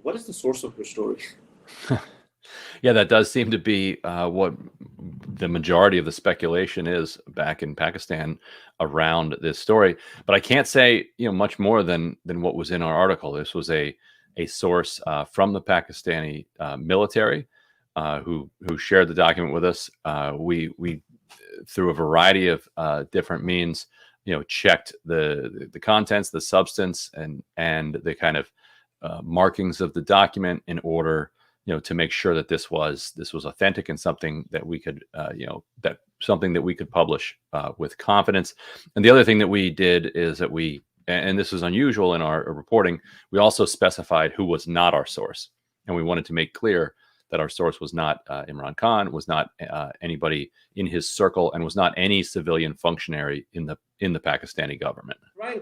What is the source of your story? Yeah, that does seem to be what the majority of the speculation is back in Pakistan around this story. But I can't say much more than what was in our article. This was a source from the Pakistani military who shared the document with us. We through a variety of different means, checked the contents, the substance, and the kind of markings of the document in order to make sure that this was authentic and something that we could something that we could publish with confidence. And the other thing that we did is that and this is unusual in our reporting, we also specified who was not our source, and we wanted to make clear that our source was not Imran Khan, was not anybody in his circle, and was not any civilian functionary in the Pakistani government. Ryan,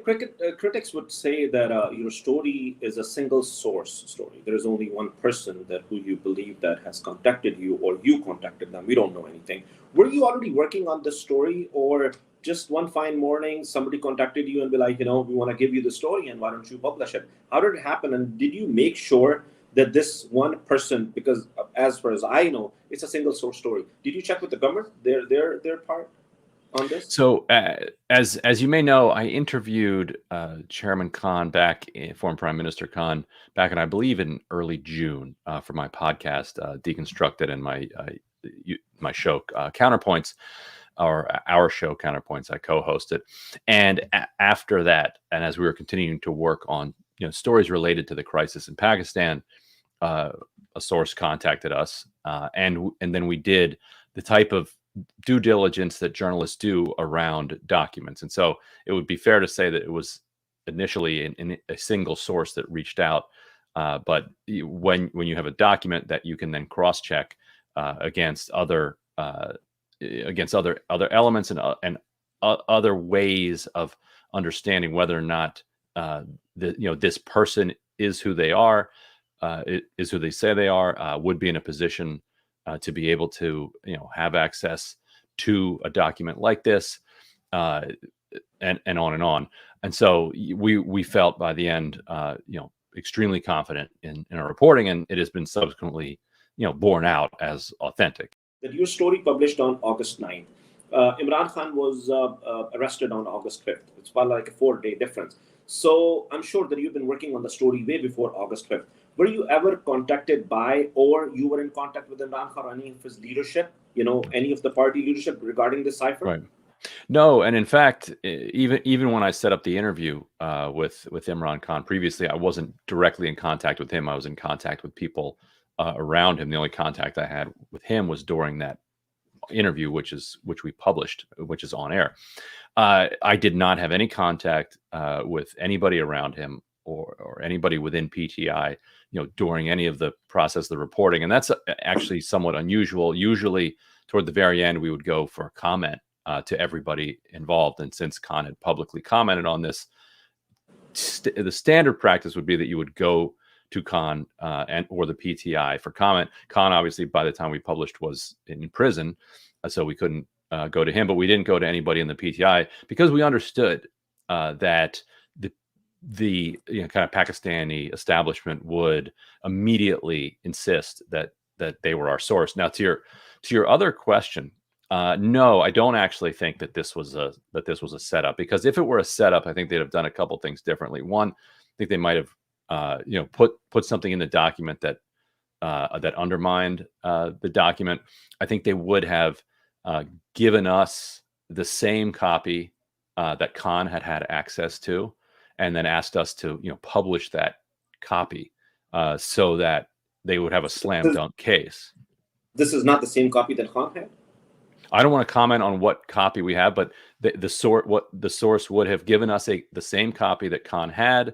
critics would say that your story is a single source story. There is only one person that who you believe that has contacted you, or you contacted them. We don't know anything. Were you already working on this story, or just one fine morning somebody contacted you and be like, we want to give you the story, and why don't you publish it? How did it happen? And did you make sure that this one person, because as far as I know, it's a single source story. Did you check with the government, their part on this? So, as you may know, I interviewed Chairman Khan former Prime Minister Khan, back in, I believe, in early June for my podcast, Deconstructed, and my show Counterpoints, or our show Counterpoints. I co-hosted, and after that, and as we were continuing to work on stories related to the crisis in Pakistan, a source contacted us, and then we did the type of due diligence that journalists do around documents. And so it would be fair to say that it was initially in a single source that reached out, but when you have a document that you can then cross-check against other elements and other ways of understanding whether or not this person is who they are, is who they say they are, would be in a position to be able to have access to a document like this, and on and on. And so we felt by the end extremely confident in our reporting, and it has been subsequently borne out as authentic. That your story published on August 9th. Imran Khan was arrested on August 5th. It's about like a 4-day difference. So I'm sure that you've been working on the story way before August 5th. Were you ever contacted by, or you were in contact with Imran Khan or any of his leadership, any of the party leadership regarding this cipher? Right. No, and in fact, even when I set up the interview with Imran Khan previously, I wasn't directly in contact with him. I was in contact with people around him. The only contact I had with him was during that interview, which we published, which is on air. I did not have any contact with anybody around him or anybody within PTI, during any of the process of the reporting, and that's actually somewhat unusual. Usually, toward the very end, we would go for a comment to everybody involved, and since Khan had publicly commented on this, the standard practice would be that you would go to Khan or the PTI for comment. Khan, obviously, by the time we published, was in prison, so we couldn't go to him. But we didn't go to anybody in the PTI because we understood that the kind of Pakistani establishment would immediately insist that they were our source. Now, to your other question, no, I don't actually think that this was a setup, because if it were a setup, I think they'd have done a couple things differently. One, I think they might have put something in the document that undermined the document. I think they would have given us the same copy that Khan had access to, and then asked us to publish that copy so that they would have a slam dunk case. This is not the same copy that Khan had? I don't want to comment on what copy we have, but the source would have given us the same copy that Khan had,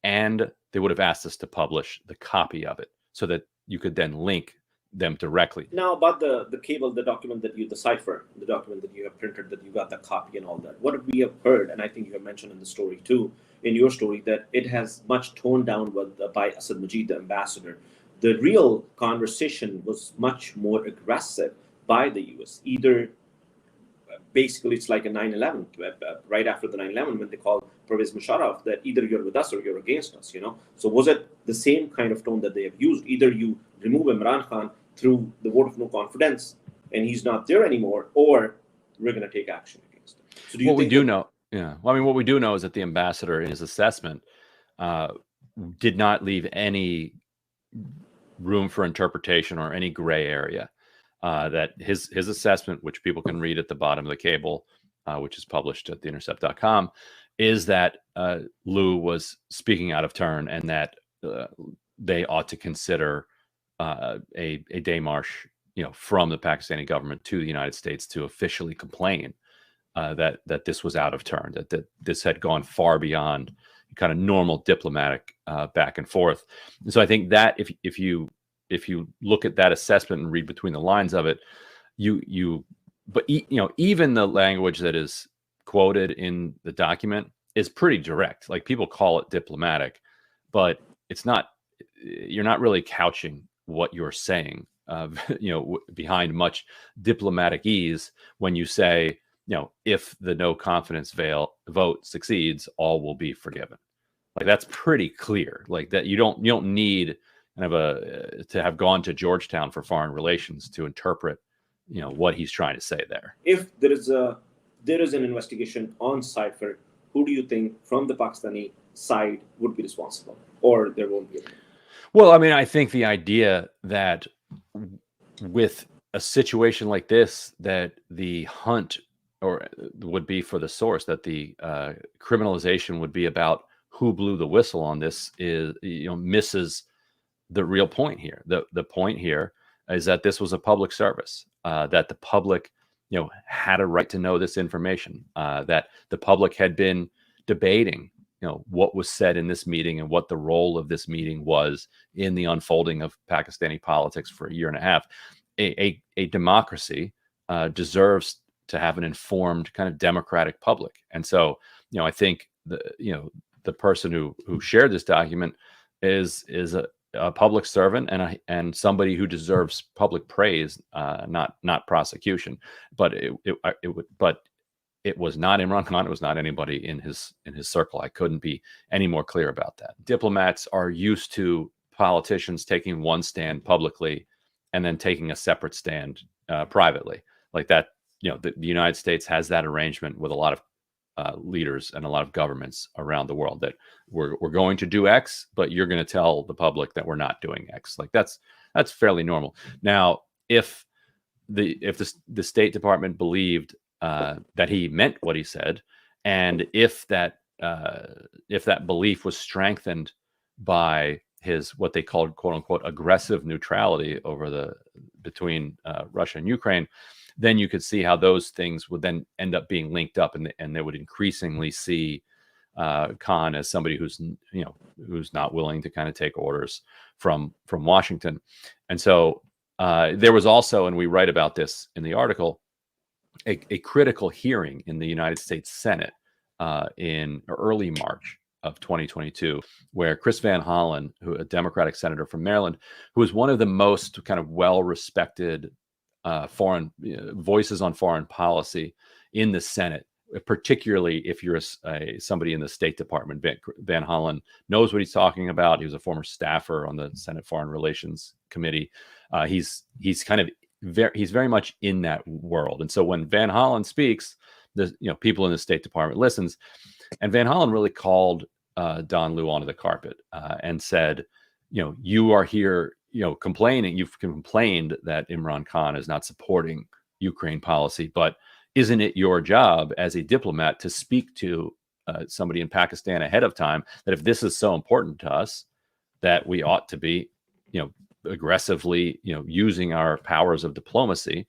and they would have asked us to publish the copy of it so that you could then link them directly. Now, about the cable, the document the cipher, the document that you have printed, that you got the copy and all that. What we have heard, and I think you have mentioned in the story too, in your story, that it has much toned down by Asad Majid, the ambassador. The real conversation was much more aggressive by the U.S., either basically it's like a 9/11, right after the 9/11 when they called Pervez Musharraf that either you're with us or you're against us, you know. So was it the same kind of tone that they have used? Either you remove Imran Khan through the vote of no confidence and he's not there anymore, or we're going to take action against him. So do you What we think do that, know, yeah, well, I mean, what we do know is that the ambassador in his assessment did not leave any room for interpretation or any gray area. That his assessment, which people can read at the bottom of the cable, which is published at theintercept.com, is that Lou was speaking out of turn, and that they ought to consider a démarche, you know, from the Pakistani government to the United States to officially complain that this was out of turn, that this had gone far beyond kind of normal diplomatic back and forth. And so I think that if you look at that assessment and read between the lines of it, but you know, even the language that is quoted in the document is pretty direct. Like, people call it diplomatic, but it's not. You're not really couching what you're saying, you know, behind much diplomatic ease when you say, you know, if the no confidence vote succeeds, all will be forgiven. Like, that's pretty clear. Like, that you don't need kind of to have gone to Georgetown for foreign relations to interpret, you know, what he's trying to say there. if there is an investigation on cipher, who do you think from the Pakistani side would be responsible, or there won't be any? Well, I mean, I think the idea that with a situation like this, that the hunt would be for the source, that the criminalization would be about who blew the whistle on this, is, you know, misses the real point here. The point here is that this was a public service, that the public, you know, had a right to know this information, that the public had been debating, you know, what was said in this meeting and what the role of this meeting was in the unfolding of Pakistani politics for a year and a half. A democracy deserves to have an informed, kind of democratic public. And so, you know, I think the person who shared this document is a public servant and somebody who deserves public praise, not prosecution. But it was not Imran Khan. It was not anybody in his circle. I couldn't be any more clear about that. Diplomats are used to politicians taking one stand publicly and then taking a separate stand privately, like that. You know, the United States has that arrangement with a lot of leaders and a lot of governments around the world, that we're going to do X, but you're going to tell the public that we're not doing X. Like, that's fairly normal. Now, if the State Department believed that he meant what he said, and if that belief was strengthened by his, what they called, quote unquote, aggressive neutrality between Russia and Ukraine, then you could see how those things would then end up being linked up, and they would increasingly see Khan as somebody who's not willing to kind of take orders from Washington. And so there was also, and we write about this in the article, a critical hearing in the United States Senate in early March of 2022, where Chris Van Hollen, a Democratic senator from Maryland, who is one of the most kind of well-respected foreign voices on foreign policy in the Senate, particularly if you're somebody in the State Department. Van Hollen knows what he's talking about. He was a former staffer on the Senate Foreign Relations Committee. He's very much in that world. And so when Van Hollen speaks, people in the State Department listens. And Van Hollen really called Don Liu onto the carpet and said, you are here, complaining. You've complained that Imran Khan is not supporting Ukraine policy, but isn't it your job as a diplomat to speak to somebody in Pakistan ahead of time that if this is so important to us, that we ought to be, aggressively, using our powers of diplomacy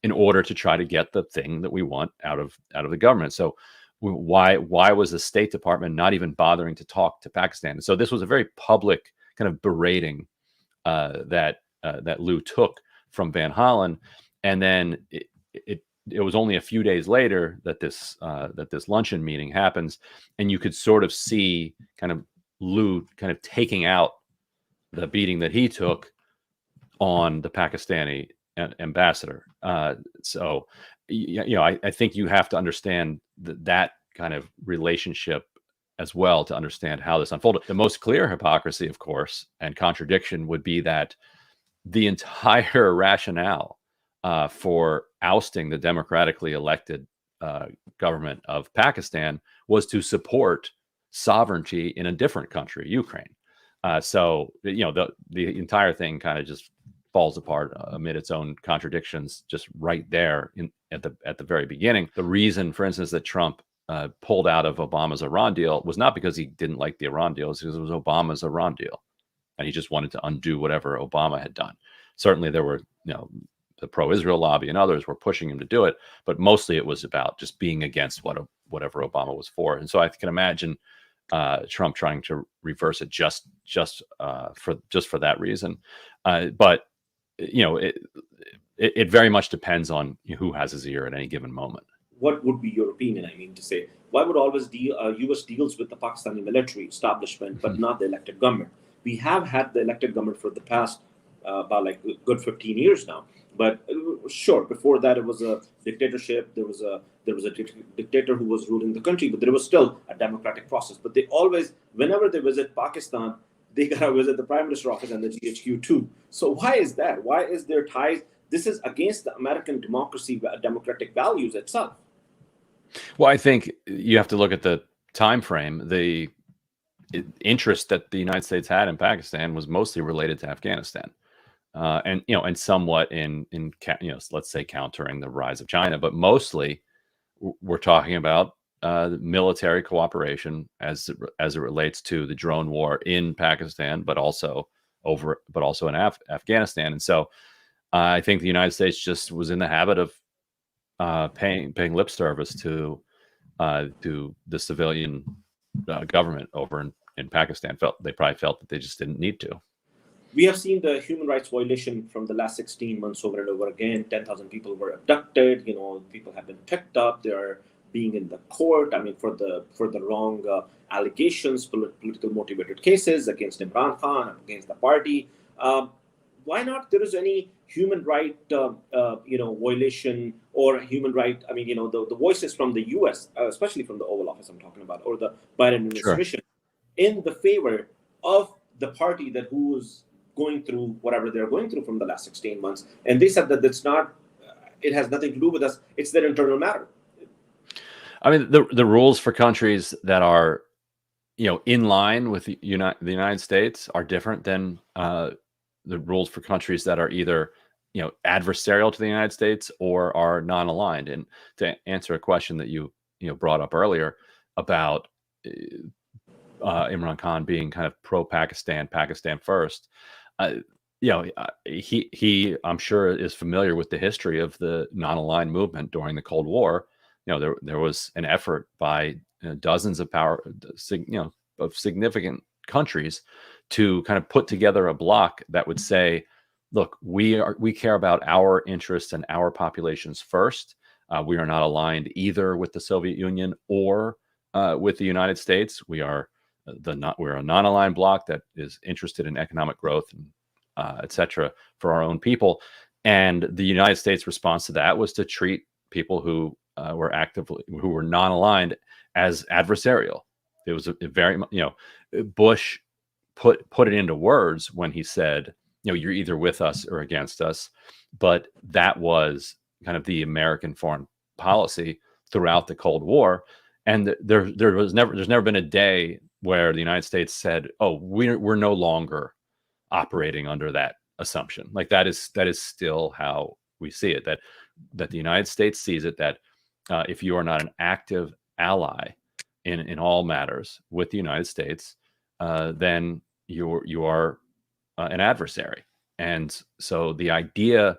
in order to try to get the thing that we want out of the government. So why was the State Department not even bothering to talk to Pakistan? So this was a very public kind of berating that Liu took from Van Hollen, and then it was only a few days later that this luncheon meeting happens, and you could sort of see kind of Liu kind of taking out the beating that he took on the Pakistani ambassador. So I think you have to understand that kind of relationship as well to understand how this unfolded. The most clear hypocrisy, of course, and contradiction would be that the entire rationale for ousting the democratically elected government of Pakistan was to support sovereignty in a different country, Ukraine. So the entire thing kind of just falls apart amid its own contradictions, just right there at the very beginning. The reason, for instance, that Trump pulled out of Obama's Iran deal was not because he didn't like the Iran deal, it's because it was Obama's Iran deal, and he just wanted to undo whatever Obama had done. Certainly, there were the pro-Israel lobby and others were pushing him to do it, but mostly it was about just being against whatever Obama was for. And so I can imagine Trump trying to reverse it just for that reason. But it very much depends on who has his ear at any given moment. What would be your opinion? I mean, to say, why would always U.S. deals with the Pakistani military establishment, but not the elected government? We have had the elected government for the past about like good 15 years now. But sure, before that it was a dictatorship. There was a dictator who was ruling the country, but there was still a democratic process. But they always, whenever they visit Pakistan, they gotta visit the Prime Minister office and the GHQ too. So why is that? Why is there ties? This is against the American democracy, democratic values itself. Well, I think you have to look at the time frame. The interest that the United States had in Pakistan was mostly related to Afghanistan, and somewhat in let's say countering the rise of China, but mostly we're talking about military cooperation as it relates to the drone war in Pakistan, but also in Afghanistan. And so I think the United States just was in the habit of paying lip service to the civilian government over in Pakistan. They probably felt that they just didn't need to. We have seen the human rights violation from the last 16 months over and over again. 10,000 people were abducted. People have been picked up. They are being in the court. I mean, for the wrong allegations, political motivated cases against Imran Khan, against the party. Why not? There is any human right, violation or human right. I mean, the voices from the U.S., especially from the Oval Office, I'm talking about, or the Biden administration, in the favor of the party who's going through whatever they're going through from the last 16 months, and they said that it has nothing to do with us. It's their internal matter. I mean, the rules for countries that are, in line with the United States are different than the rules for countries that are either, adversarial to the United States or are non-aligned. And to answer a question that you brought up earlier about Imran Khan being kind of pro-Pakistan, Pakistan first, he I'm sure is familiar with the history of the non-aligned movement during the Cold War. There was an effort by dozens of of significant countries to kind of put together a bloc that would say, look, we care about our interests and our populations first. We are not aligned either with the Soviet Union or with the United States. We're a non-aligned bloc that is interested in economic growth and et cetera for our own people. And the United States response to that was to treat people who were non-aligned as adversarial. It was a very, Bush put it into words when he said, you're either with us or against us. But that was kind of the American foreign policy throughout the Cold War. And there's never been a day where the United States said, oh, we're no longer operating under that assumption. Like that is still how we see it, that the United States sees it, that if you are not an active ally in all matters with the United States, then you are an adversary. And so the idea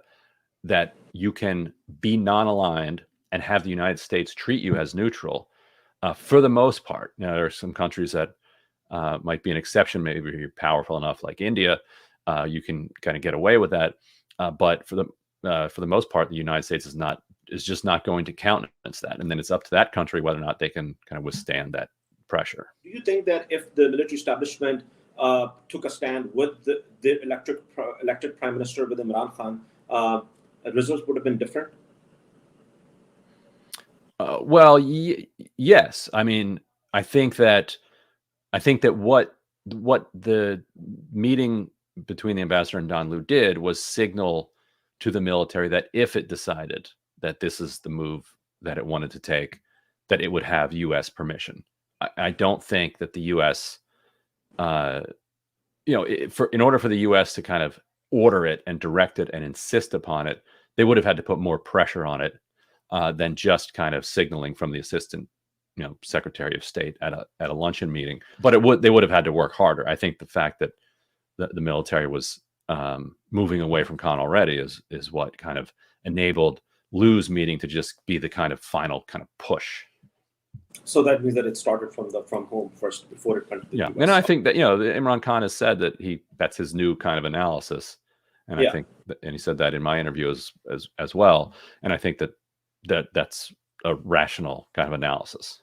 that you can be non-aligned and have the United States treat you as neutral, for the most part, there are some countries that might be an exception. Maybe you're powerful enough, like India, you can kind of get away with that. But for the most part, the United States is just not going to countenance that. And then it's up to that country whether or not they can kind of withstand that pressure. Do you think that if the military establishment took a stand with the elected prime minister, with Imran Khan, the results would have been different? Well, yes. I mean, I think that what the meeting between the ambassador and Don Lu did was signal to the military that if it decided that this is the move that it wanted to take, that it would have U.S. permission. I don't think that the U.S. In order for the U.S. to kind of order it and direct it and insist upon it, they would have had to put more pressure on it than just kind of signaling from the assistant, Secretary of State at a luncheon meeting. But they would have had to work harder. I think the fact that the military was moving away from Khan already is what kind of enabled Lu's meeting to just be the kind of final kind of push. So that means that it started from home first before it went to the US. And I think that Imran Khan has said that that's his new kind of analysis, and I think and he said that in my interview as well, and I think that's a rational kind of analysis.